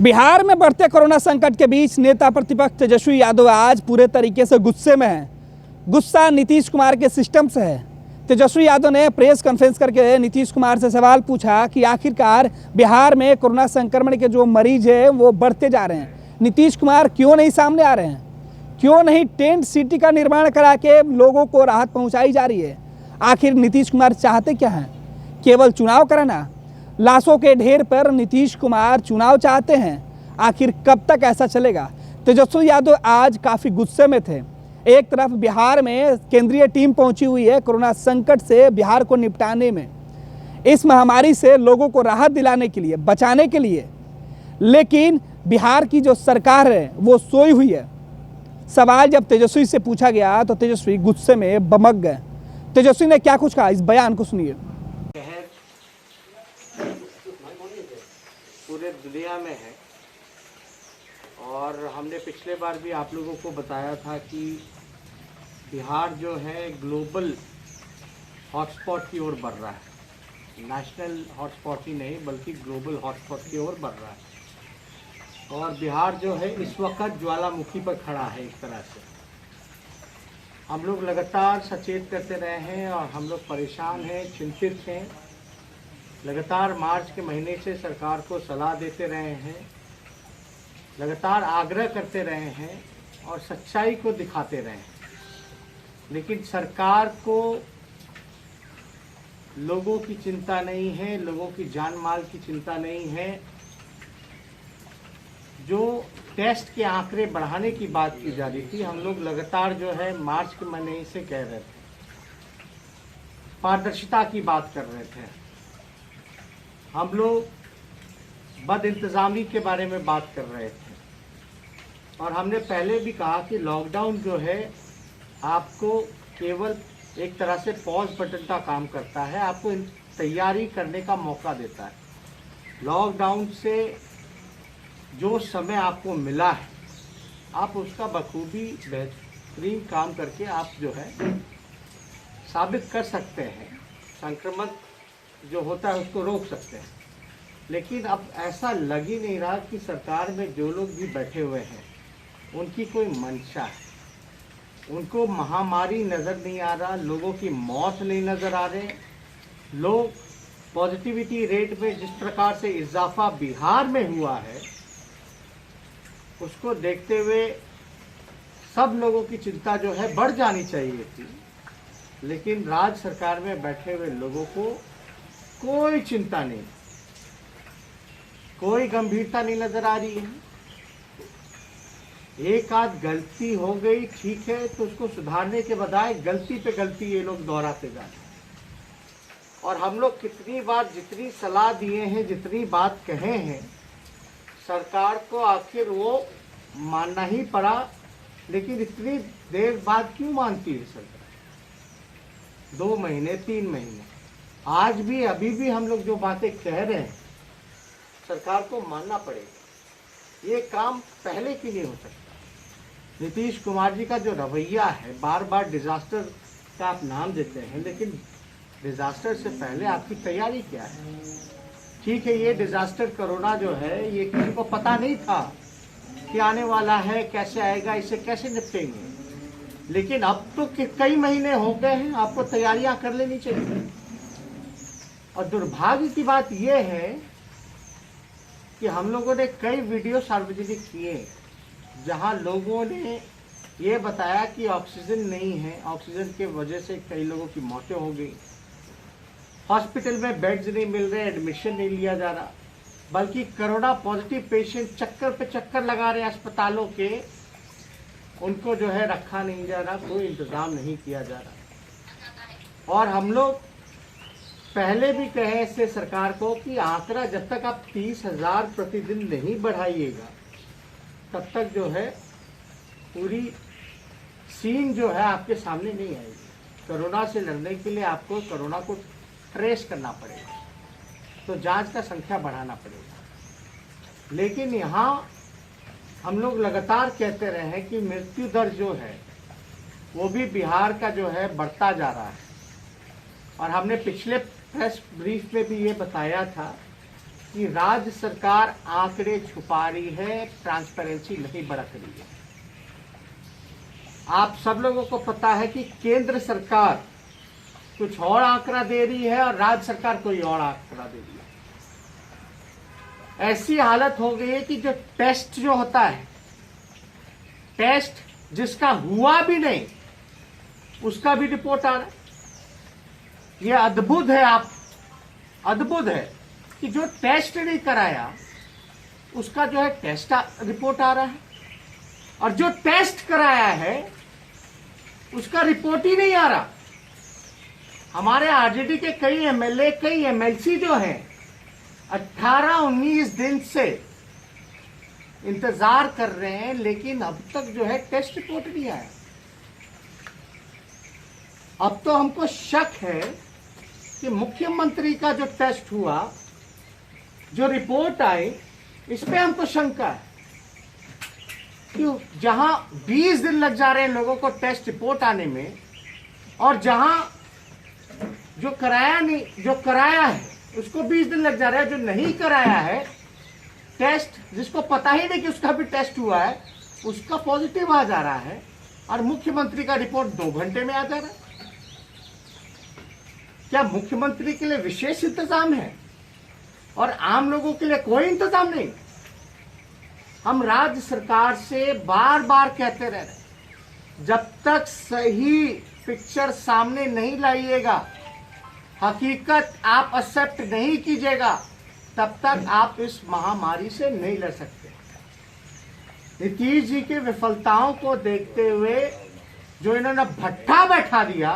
बिहार में बढ़ते कोरोना संकट के बीच नेता प्रतिपक्ष तेजस्वी यादव आज पूरे तरीके से गुस्से में हैं। गुस्सा नीतीश कुमार के सिस्टम से है। तेजस्वी यादव ने प्रेस कॉन्फ्रेंस करके नीतीश कुमार से सवाल पूछा कि आखिरकार बिहार में कोरोना संक्रमण के जो मरीज हैं वो बढ़ते जा रहे हैं, नीतीश कुमार क्यों नहीं सामने आ रहे हैं, क्यों नहीं टेंट सिटी का निर्माण करा के लोगों को राहत पहुँचाई जा रही है। आखिर नीतीश कुमार चाहते क्या हैं? केवल चुनाव कराना? लाशों के ढेर पर नीतीश कुमार चुनाव चाहते हैं? आखिर कब तक ऐसा चलेगा? तेजस्वी यादव आज काफ़ी गुस्से में थे। एक तरफ बिहार में केंद्रीय टीम पहुंची हुई है कोरोना संकट से बिहार को निपटाने में, इस महामारी से लोगों को राहत दिलाने के लिए, बचाने के लिए, लेकिन बिहार की जो सरकार है वो सोई हुई है। सवाल जब तेजस्वी से पूछा गया तो तेजस्वी गुस्से में बमक गए। तेजस्वी ने क्या कुछ कहा, इस बयान को सुनिए। पूरे दुनिया में है और हमने पिछले बार भी आप लोगों को बताया था कि बिहार जो है ग्लोबल हॉटस्पॉट की ओर बढ़ रहा है। नेशनल हॉटस्पॉट ही नहीं बल्कि ग्लोबल हॉटस्पॉट की ओर बढ़ रहा है और बिहार जो है इस वक्त ज्वालामुखी पर खड़ा है। एक तरह से हम लोग लगातार सचेत करते रहे हैं और हम लोग परेशान हैं, चिंतित हैं। लगातार मार्च के महीने से सरकार को सलाह देते रहे हैं, लगातार आग्रह करते रहे हैं और सच्चाई को दिखाते रहे हैं, लेकिन सरकार को लोगों की चिंता नहीं है, लोगों की जान माल की चिंता नहीं है। जो टेस्ट के आंकड़े बढ़ाने की बात की जा रही थी, हम लोग लगातार जो है मार्च के महीने से कह रहे थे, पारदर्शिता की बात कर रहे थे, हम लोग बद इंतज़ामी के बारे में बात कर रहे थे और हमने पहले भी कहा कि लॉकडाउन जो है आपको केवल एक तरह से पॉज बटन का काम करता है, आपको तैयारी करने का मौका देता है। लॉकडाउन से जो समय आपको मिला है आप उसका बखूबी बेहतरीन काम करके आप जो है साबित कर सकते हैं, संक्रमण जो होता है उसको रोक सकते हैं। लेकिन अब ऐसा लग ही नहीं रहा कि सरकार में जो लोग भी बैठे हुए हैं उनकी कोई मंशा है, उनको महामारी नज़र नहीं आ रहा, लोगों की मौत नहीं नज़र आ रहे। लोग पॉजिटिविटी रेट में जिस प्रकार से इजाफा बिहार में हुआ है उसको देखते हुए सब लोगों की चिंता जो है बढ़ जानी चाहिए थी, लेकिन राज्य सरकार में बैठे हुए लोगों को कोई चिंता नहीं, कोई गंभीरता नहीं नजर आ रही है। एक आध गलती हो गई ठीक है तो उसको सुधारने के बजाय गलती पे गलती ये लोग दोहराते जा रहे हैं। और हम लोग कितनी बार जितनी सलाह दिए हैं, जितनी बात कहे हैं, सरकार को आखिर वो मानना ही पड़ा। लेकिन इतनी देर बाद क्यों मानती है सरकार? 2 महीने 3 महीने, आज भी अभी भी हम लोग जो बातें कह रहे हैं सरकार को मानना पड़ेगा। ये काम पहले क्यों नहीं हो सकता? नीतीश कुमार जी का जो रवैया है, बार बार डिजास्टर का आप नाम देते हैं, लेकिन डिजास्टर से पहले आपकी तैयारी क्या है? ठीक है, ये डिजास्टर कोरोना जो है ये किसी को पता नहीं था कि आने वाला है, कैसे आएगा, इसे कैसे निपटेंगे, लेकिन अब तो कई महीने हो गए हैं, आपको तैयारियां कर लेनी चाहिए। और दुर्भाग्य की बात यह है कि हम लोगों ने कई वीडियो सार्वजनिक किए जहां लोगों ने ये बताया कि ऑक्सीजन नहीं है, ऑक्सीजन के वजह से कई लोगों की मौतें हो गई, हॉस्पिटल में बेड्स नहीं मिल रहे, एडमिशन नहीं लिया जा रहा, बल्कि कोरोना पॉजिटिव पेशेंट चक्कर पे चक्कर लगा रहे अस्पतालों के, उनको जो है रखा नहीं जा रहा, कोई इंतज़ाम नहीं किया जा रहा। और हम लोग पहले भी कहे इससे सरकार को कि आंकड़ा जब तक आप 30,000 प्रतिदिन नहीं बढ़ाइएगा तब तक जो है पूरी सीन जो है आपके सामने नहीं आएगी। कोरोना से लड़ने के लिए आपको कोरोना को ट्रेस करना पड़ेगा, तो जांच का संख्या बढ़ाना पड़ेगा। लेकिन यहाँ हम लोग लगातार कहते रहे हैं कि मृत्यु दर जो है वो भी बिहार का जो है बढ़ता जा रहा है। और हमने पिछले प्रेस ब्रीफ में भी ये बताया था कि राज्य सरकार आंकड़े छुपा रही है, ट्रांसपेरेंसी नहीं बरत रही है। आप सब लोगों को पता है कि केंद्र सरकार कुछ और आंकड़ा दे रही है और राज्य सरकार कोई और आंकड़ा दे रही है। ऐसी हालत हो गई है कि जो टेस्ट जो होता है, टेस्ट जिसका हुआ भी नहीं उसका भी रिपोर्ट आ रहा है। ये अद्भुत है, आप अद्भुत है कि जो टेस्ट नहीं कराया उसका जो है टेस्ट रिपोर्ट आ रहा है, और जो टेस्ट कराया है उसका रिपोर्ट ही नहीं आ रहा। हमारे आरजेडी के कई एमएलए, कई एमएलसी जो हैं 18-19 दिन से इंतजार कर रहे हैं, लेकिन अब तक जो है टेस्ट रिपोर्ट नहीं आया। अब तो हमको शक है कि मुख्यमंत्री का जो टेस्ट हुआ, जो रिपोर्ट आई, इस पे हमको शंका है कि जहां 20 दिन लग जा रहे हैं लोगों को टेस्ट रिपोर्ट आने में, और जहां जो कराया नहीं, जो कराया है उसको 20 दिन लग जा रहा है, जो नहीं कराया है टेस्ट, जिसको पता ही नहीं कि उसका भी टेस्ट हुआ है, उसका पॉजिटिव आ जा रहा है, और मुख्यमंत्री का रिपोर्ट 2 घंटे में आ जा रहा है। क्या मुख्यमंत्री के लिए विशेष इंतजाम है और आम लोगों के लिए कोई इंतजाम नहीं? हम राज्य सरकार से बार बार कहते रह रहे हैं, जब तक सही पिक्चर सामने नहीं लाइएगा, हकीकत आप एक्सेप्ट नहीं कीजिएगा, तब तक आप इस महामारी से नहीं लड़ सकते। नीतीश जी की विफलताओं को देखते हुए जो इन्होंने भट्ठा बैठा दिया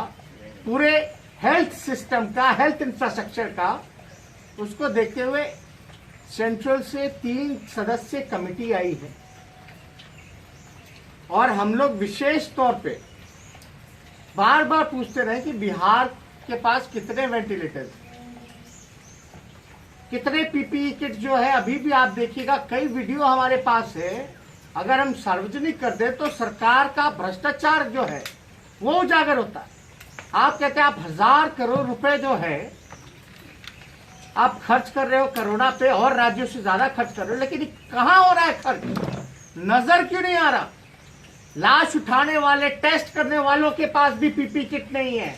पूरे हेल्थ सिस्टम का, हेल्थ इंफ्रास्ट्रक्चर का, उसको देखते हुए सेंट्रल से 3 सदस्य कमेटी आई है, और हम लोग विशेष तौर पे बार बार पूछते रहे कि बिहार के पास कितने वेंटिलेटर्स, कितने पीपीई किट जो है। अभी भी आप देखिएगा, कई वीडियो हमारे पास है, अगर हम सार्वजनिक कर दें तो सरकार का भ्रष्टाचार जो है वो उजागर होता है। आप कहते हैं आप 1000 करोड़ रुपए जो है आप खर्च कर रहे हो कोरोना पे, और राज्यों से ज्यादा खर्च कर रहे हो, लेकिन कहां हो रहा है खर्च? नजर क्यों नहीं आ रहा? लाश उठाने वाले, टेस्ट करने वालों के पास भी पीपीई किट नहीं है,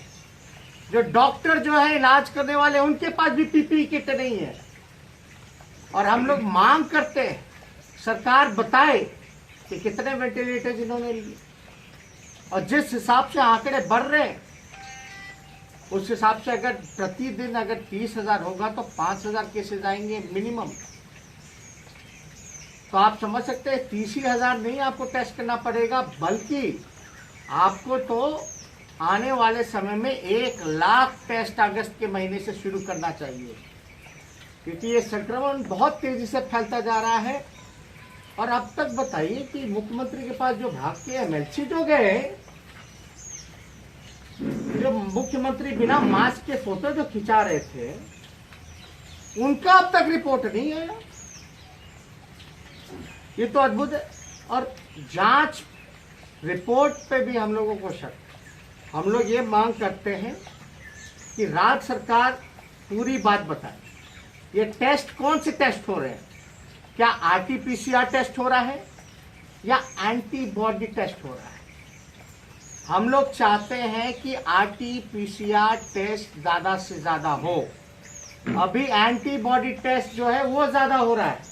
जो डॉक्टर जो है इलाज करने वाले उनके पास भी पीपीई किट नहीं है। और हम लोग मांग करते हैं सरकार बताए कि कितने वेंटिलेटर इन्होंने लिए, और जिस हिसाब से आंकड़े बढ़ रहे हैं उस हिसाब से अगर प्रतिदिन अगर 30,000 होगा तो 5,000 केसेज आएंगे मिनिमम। तो आप समझ सकते हैं 30,000 नहीं आपको टेस्ट करना पड़ेगा, बल्कि आपको तो आने वाले समय में 1 लाख टेस्ट अगस्त के महीने से शुरू करना चाहिए, क्योंकि ये संक्रमण बहुत तेजी से फैलता जा रहा है। और अब तक बताइए कि मुख्यमंत्री के पास जो भाग के एमएलसी जो गए, जो मुख्यमंत्री बिना मास्क के फोटो जो खिंचा रहे थे, उनका अब तक रिपोर्ट नहीं आया। ये तो अद्भुत है। और जांच रिपोर्ट पे भी हम लोगों को शक। हम लोग ये मांग करते हैं कि राज्य सरकार पूरी बात बताए, ये टेस्ट कौन से टेस्ट हो रहे हैं? क्या आरटीपीसीआर टेस्ट हो रहा है या एंटीबॉडी टेस्ट हो रहा है? हम लोग चाहते हैं कि आरटीपीसीआर टेस्ट ज्यादा से ज्यादा हो। अभी एंटीबॉडी टेस्ट जो है वो ज्यादा हो रहा है,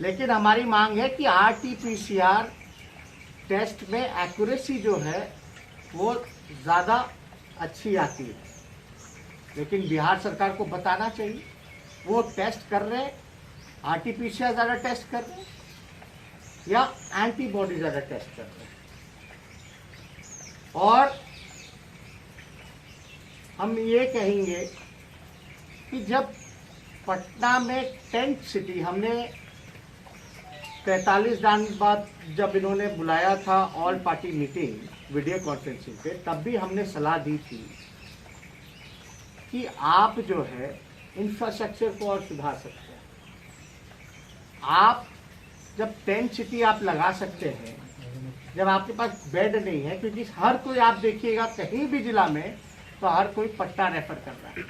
लेकिन हमारी मांग है कि आरटीपीसीआर टेस्ट में एक्यूरेसी जो है वो ज़्यादा अच्छी आती है। लेकिन बिहार सरकार को बताना चाहिए वो टेस्ट कर रहे हैं, आरटीपीसीआर ज़्यादा टेस्ट कर रहे हैं या एंटीबॉडी ज़्यादा टेस्ट कर रहे हैं। और हम ये कहेंगे कि जब पटना में टेंट सिटी, हमने 43 दिन बाद जब इन्होंने बुलाया था all party meeting video conferencing पे, तब भी हमने सलाह दी थी कि आप जो है इंफ्रास्ट्रक्चर को और सुधार सकते हैं। आप जब टेंट सिटी आप लगा सकते हैं, जब आपके पास बेड नहीं है, क्योंकि हर कोई आप देखिएगा कहीं भी जिला में तो हर कोई पटना रेफर कर रहा है,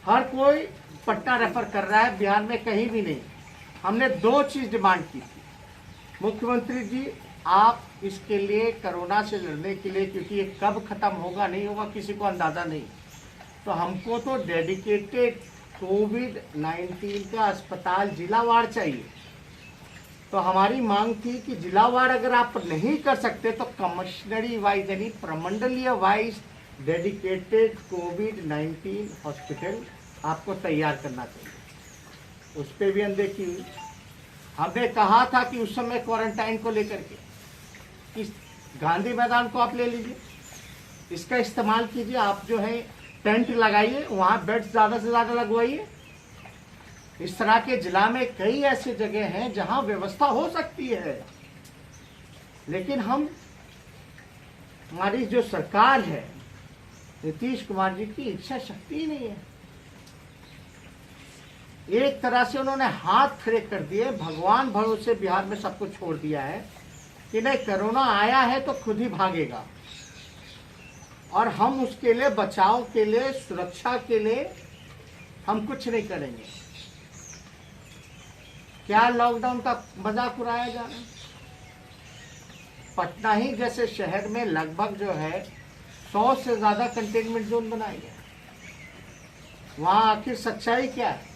हर कोई पटना रेफर कर रहा है, बिहार में कहीं भी नहीं। हमने 2 चीज डिमांड की थी, मुख्यमंत्री जी आप इसके लिए, कोरोना से लड़ने के लिए, क्योंकि ये कब खत्म होगा नहीं होगा किसी को अंदाजा नहीं, तो हमको तो डेडिकेटेड कोविड-19 का अस्पताल जिलावार चाहिए। तो हमारी मांग थी कि जिलावार अगर आप नहीं कर सकते तो कमिश्नरी वाइज यानी प्रमंडलीय वाइज डेडिकेटेड कोविड-19 हॉस्पिटल आपको तैयार करना चाहिए। उस पर भी अनदेखी हुई। हमने कहा था कि उस समय क्वारंटाइन को लेकर के इस गांधी मैदान को आप ले लीजिए, इसका इस्तेमाल कीजिए, आप जो है टेंट लगाइए, वहाँ बेड्स ज़्यादा से ज़्यादा लगवाइए। इस तरह के जिला में कई ऐसे जगह हैं जहां व्यवस्था हो सकती है, लेकिन हमारी जो सरकार है, नीतीश कुमार जी की इच्छा शक्ति ही नहीं है। एक तरह से उन्होंने हाथ खड़े कर दिए, भगवान भरोसे बिहार में सबको छोड़ दिया है कि नहीं कोरोना आया है तो खुद ही भागेगा, और हम उसके लिए बचाव के लिए, सुरक्षा के लिए हम कुछ नहीं करेंगे। क्या लॉकडाउन का मजाक उड़ाया जा रहा है? पटना ही जैसे शहर में लगभग जो है 100 से ज्यादा कंटेनमेंट जोन बनाए गए। वहां आखिर सच्चाई क्या है?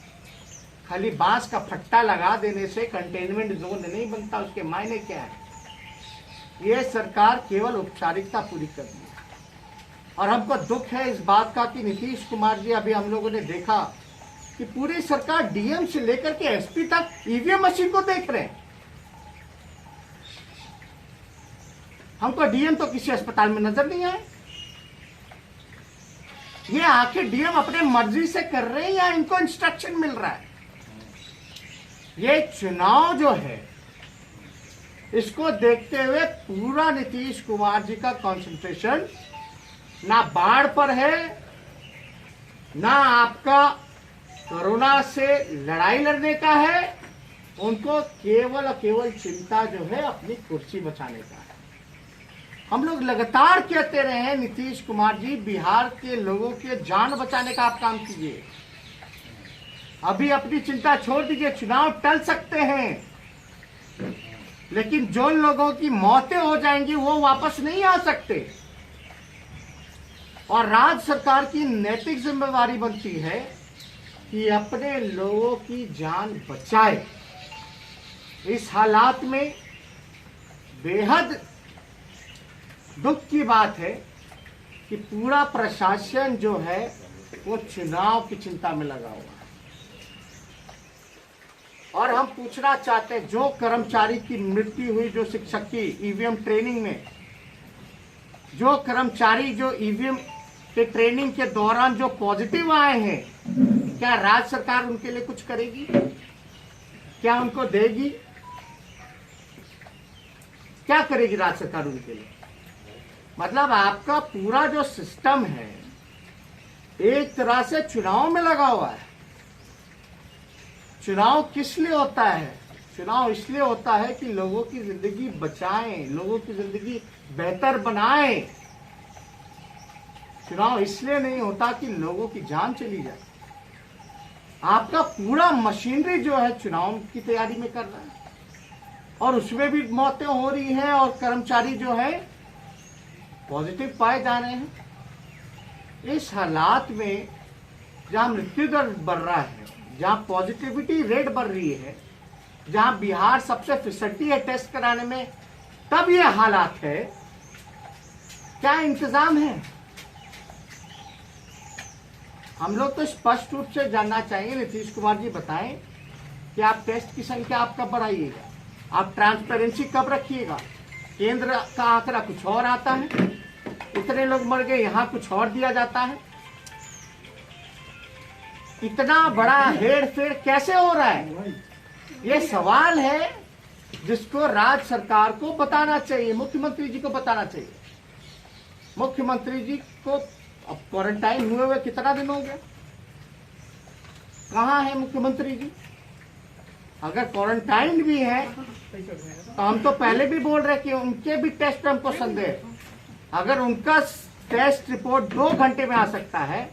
खाली बांस का फट्टा लगा देने से कंटेनमेंट जोन नहीं बनता, उसके मायने क्या है? ये सरकार केवल औपचारिकता पूरी कर दी है। और हमको दुख है इस बात का कि नीतीश कुमार जी, अभी हम लोगों ने देखा कि पूरी सरकार डीएम से लेकर के एसपी तक ईवीएम मशीन को देख रहे हैं। हमको डीएम तो किसी अस्पताल में नजर नहीं आए। ये आखिर डीएम अपने मर्जी से कर रहे हैं या इनको इंस्ट्रक्शन मिल रहा है? ये चुनाव जो है, इसको देखते हुए पूरा नीतीश कुमार जी का कंसंट्रेशन ना बाढ़ पर है, ना आपका कोरोना से लड़ाई लड़ने का है। उनको केवल और केवल चिंता जो है अपनी कुर्सी बचाने का है। हम लोग लगातार कहते रहे हैं, नीतीश कुमार जी बिहार के लोगों के जान बचाने का आप काम कीजिए। अभी अपनी चिंता छोड़ दीजिए, चुनाव टल सकते हैं, लेकिन जो लोगों की मौतें हो जाएंगी वो वापस नहीं आ सकते। और राज्य सरकार की नैतिक जिम्मेवारी बनती है कि अपने लोगों की जान बचाए। इस हालात में बेहद दुख की बात है कि पूरा प्रशासन जो है वो चुनाव की चिंता में लगा हुआ है। और हम पूछना चाहते हैं, जो कर्मचारी की मृत्यु हुई, जो शिक्षक की ईवीएम ट्रेनिंग में, जो कर्मचारी जो ईवीएम के ट्रेनिंग के दौरान जो पॉजिटिव आए हैं, क्या राज्य सरकार उनके लिए कुछ करेगी? क्या उनको देगी? क्या करेगी राज्य सरकार उनके लिए? मतलब आपका पूरा जो सिस्टम है एक तरह से चुनाव में लगा हुआ है। चुनाव किस लिए होता है? चुनाव इसलिए होता है कि लोगों की जिंदगी बचाएं, लोगों की जिंदगी बेहतर बनाएं। चुनाव इसलिए नहीं होता कि लोगों की जान चली जाए। आपका पूरा मशीनरी जो है चुनाव की तैयारी में कर रहा है, और उसमें भी मौतें हो रही हैं और कर्मचारी जो है पॉजिटिव पाए जा रहे हैं। इस हालात में जहां मृत्यु दर बढ़ रहा है, जहां पॉजिटिविटी रेट बढ़ रही है, जहां बिहार सबसे फिसलती है टेस्ट कराने में, तब ये हालात है। क्या इंतजाम है? हम लोग तो स्पष्ट रूप से जानना चाहिए, नीतीश कुमार जी बताएं कि आप टेस्ट की संख्या आप कब बढ़ाइएगा, आप ट्रांसपेरेंसी कब रखिएगा। केंद्र का आंकड़ा कुछ और आता है, इतने लोग मर गए, यहां कुछ और दिया जाता है। इतना बड़ा हेर फेर कैसे हो रहा है? ये सवाल है जिसको राज्य सरकार को बताना चाहिए, मुख्यमंत्री जी को बताना चाहिए। मुख्यमंत्री जी को अब क्वारंटाइन हुए हुए कितना दिन हो गया? कहाँ है मुख्यमंत्री जी? अगर क्वारंटाइन भी है तो हम तो पहले भी बोल रहे कि उनके भी टेस्ट पे हमको संदेह। अगर उनका टेस्ट रिपोर्ट 2 घंटे में आ सकता है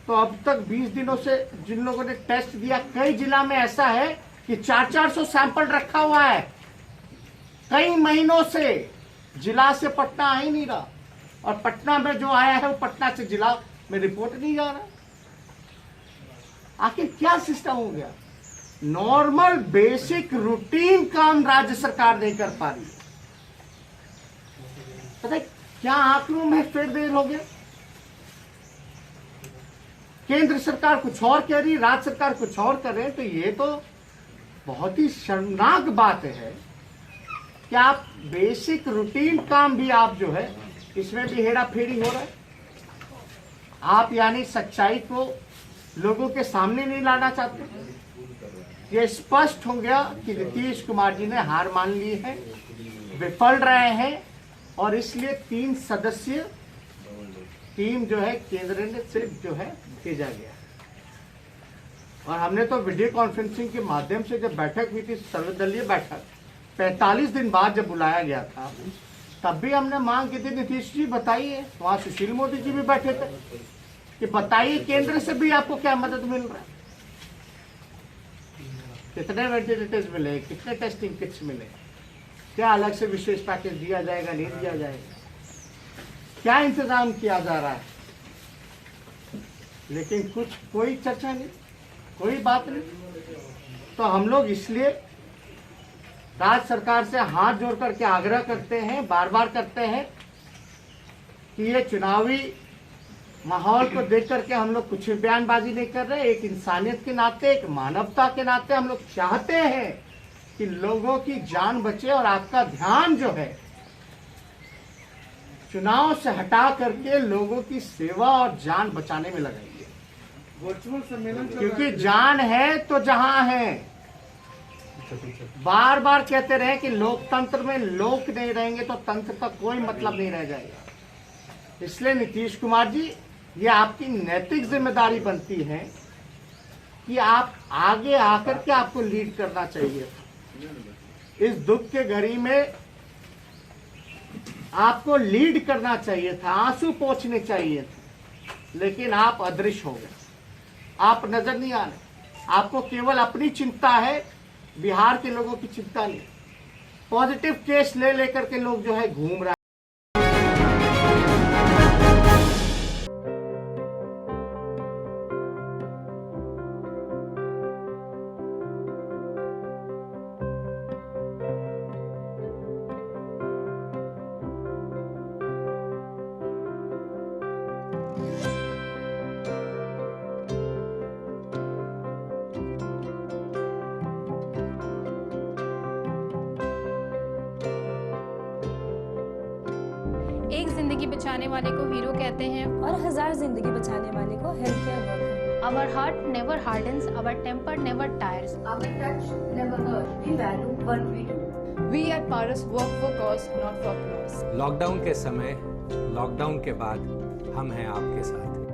तो अब तक 20 दिनों से जिन लोगों ने टेस्ट दिया, कई जिला में ऐसा है कि 400-400 सैंपल रखा हुआ है, कई महीनों से जिला से पटना आ ही नहीं रहा, और पटना में जो आया है वो पटना से जिला में रिपोर्ट नहीं जा रहा। आखिर क्या सिस्टम हो गया? नॉर्मल बेसिक रूटीन काम राज्य सरकार नहीं कर पा रही है। पता है क्या आंकड़ों में फेरबदल हो गया? केंद्र सरकार कुछ और कह रही, राज्य सरकार कुछ और कर रहे हैं। तो ये तो बहुत ही शर्मनाक बात है कि आप बेसिक रूटीन काम भी आप जो है इसमें भी हेरा फेरी हो रहा है। आप यानी सच्चाई को लोगों के सामने नहीं लाना चाहते। ये स्पष्ट हो गया कि नीतीश कुमार जी ने हार मान ली है, विफल रहे हैं, और इसलिए 3 सदस्यीय टीम जो है केंद्र ने सिर्फ जो है भेजा गया। और हमने तो वीडियो कॉन्फ्रेंसिंग के माध्यम से जब बैठक हुई थी, सर्वदलीय बैठक 45 दिन बाद जब बुलाया गया था, तब भी हमने मांग की थी, नीतीश जी बताइए, वहां सुशील मोदी जी भी बैठे थे, कि बताइए केंद्र से भी आपको क्या मदद मिल रहा है, कितने वेंटिलेटर्स मिले, कितने टेस्टिंग किट्स मिले, क्या अलग से विशेष पैकेज दिया जाएगा, नहीं दिया जाएगा, क्या इंतजाम किया जा रहा है। लेकिन कोई चर्चा नहीं, कोई बात नहीं। तो हम लोग इसलिए राज्य सरकार से हाथ जोड़ करके आग्रह करते हैं, बार बार करते हैं, कि ये चुनावी माहौल को देख करके हम लोग कुछ बयानबाजी नहीं कर रहे। एक इंसानियत के नाते, एक मानवता के नाते हम लोग चाहते हैं कि लोगों की जान बचे, और आपका ध्यान जो है चुनाव से हटा करके लोगों की सेवा और जान बचाने में लगाइए। वर्चुअल सम्मेलन, क्योंकि जान है तो जहां है। बार बार कहते रहे कि लोकतंत्र में लोग नहीं रहेंगे तो तंत्र का कोई मतलब नहीं रह जाएगा। इसलिए नीतीश कुमार जी, ये आपकी नैतिक जिम्मेदारी बनती है कि आप आगे आकर के आपको लीड करना चाहिए। इस दुख के घड़ी में आपको लीड करना चाहिए था, आंसू पोंछने चाहिए थे, लेकिन आप अदृश्य हो गए, आप नजर नहीं आ रहे। आपको केवल अपनी चिंता है, बिहार के लोगों की चिंता नहीं। पॉजिटिव केस ले लेकर के लोग जो है घूम रहे हैं। एक जिंदगी बचाने वाले को हीरो कहते हैं, और 1000 जिंदगी बचाने वाले को health care worker. Our heart never hardens, our temper never tires. Our touch never hurts. We value what we do. We at Paras work for cause, not for applause. Lockdown के समय, lockdown के बाद हम हैं आपके साथ।